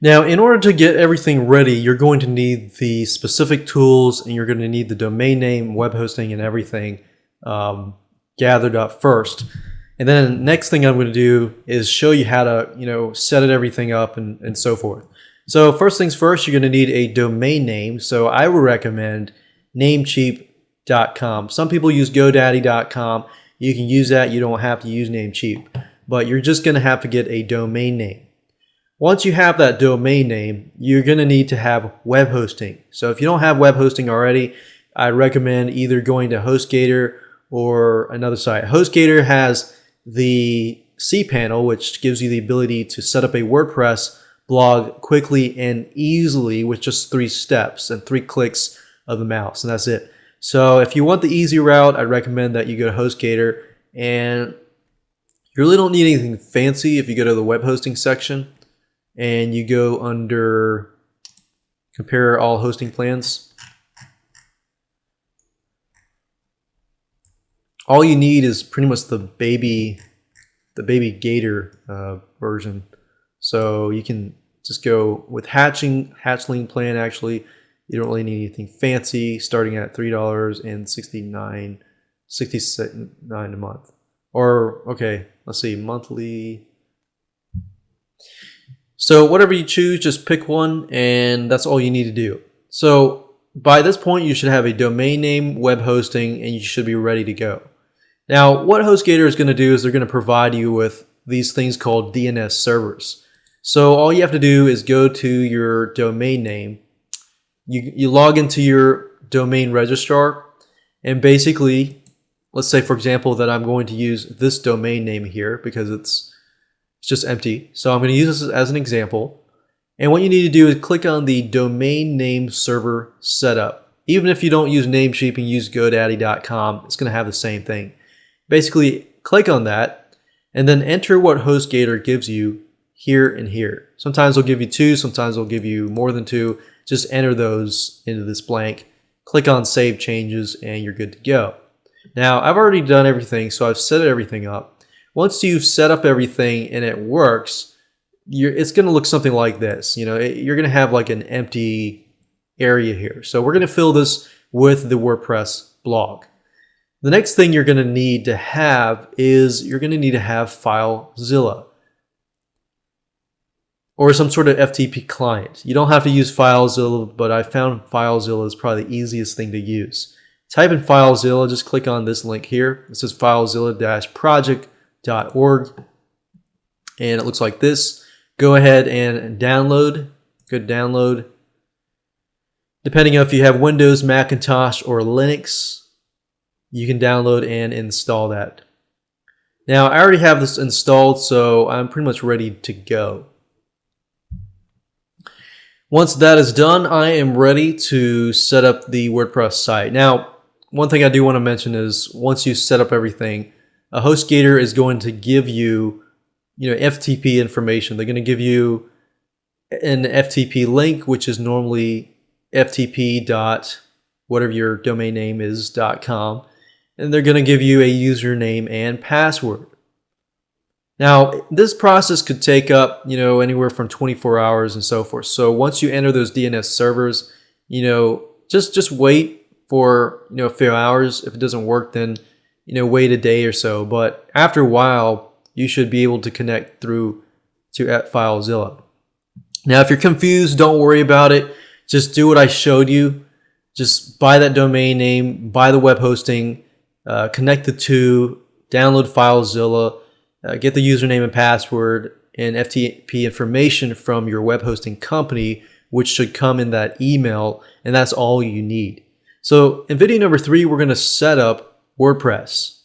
Now, in order to get everything ready, you're going to need the specific tools, and you're going to need the domain name, web hosting, and everything gathered up first. And then next thing I'm going to do is show you how to, set it everything up and so forth. So first things first, you're going to need a domain name. So I would recommend namecheap.com. Some people use godaddy.com. You can use that. You don't have to use Namecheap, but you're just going to have to get a domain name. Once you have that domain name, you're going to need to have web hosting. So if you don't have web hosting already, I recommend either going to HostGator or another site. HostGator has the cPanel, which gives you the ability to set up a WordPress blog quickly and easily with just 3 steps and 3 clicks of the mouse, and that's it. So if you want the easy route, I recommend that you go to HostGator, and you really don't need anything fancy. If you go to the web hosting section and you go under compare all hosting plans, all you need is pretty much the baby Gator version. So you can just go with hatchling plan. Actually, you don't really need anything fancy, starting at $3.69 a month. Or okay, let's see, monthly. So whatever you choose, just pick one, and that's all you need to do. So by this point, you should have a domain name, web hosting, and you should be ready to go. Now, what HostGator is going to do is they're going to provide you with these things called DNS servers. So all you have to do is go to your domain name. You log into your domain registrar, and basically, let's say for example that I'm going to use this domain name here because it's just empty. So I'm going to use this as an example. And what you need to do is click on the domain name server setup. Even if you don't use Namecheap and use godaddy.com, it's going to have the same thing. Basically, click on that and then enter what HostGator gives you here and here. Sometimes they'll give you 2, sometimes they'll give you more than 2. Just enter those into this blank. Click on Save Changes and you're good to go. Now, I've already done everything, so I've set everything up. Once you've set up everything and it works, it's going to look something like this. You're going to have like an empty area here. So we're going to fill this with the WordPress blog. The next thing you're going to need to have is you're going to need to have FileZilla or some sort of FTP client. You don't have to use FileZilla, but I found FileZilla is probably the easiest thing to use. Type in FileZilla, just click on this link here. It says filezilla-project.org, and it looks like this. Go ahead and download. Good download. Depending on if you have Windows, Macintosh, or Linux, you can download and install that. Now, I already have this installed, so I'm pretty much ready to go. Once that is done, I am ready to set up the WordPress site. Now, one thing I do want to mention is once you set up everything, HostGator is going to give you, FTP information. They're going to give you an FTP link, which is normally ftp. Whatever your domain name is .com, and they're going to give you a username and password. Now, this process could take up, anywhere from 24 hours and so forth. So once you enter those DNS servers, just wait for, a few hours. If it doesn't work, then, wait a day or so. But after a while, you should be able to connect through to FileZilla. Now, if you're confused, don't worry about it. Just do what I showed you. Just buy that domain name, buy the web hosting, connect the two, download FileZilla, get the username and password and FTP information from your web hosting company, which should come in that email, and that's all you need. So in video number 3, we're going to set up WordPress.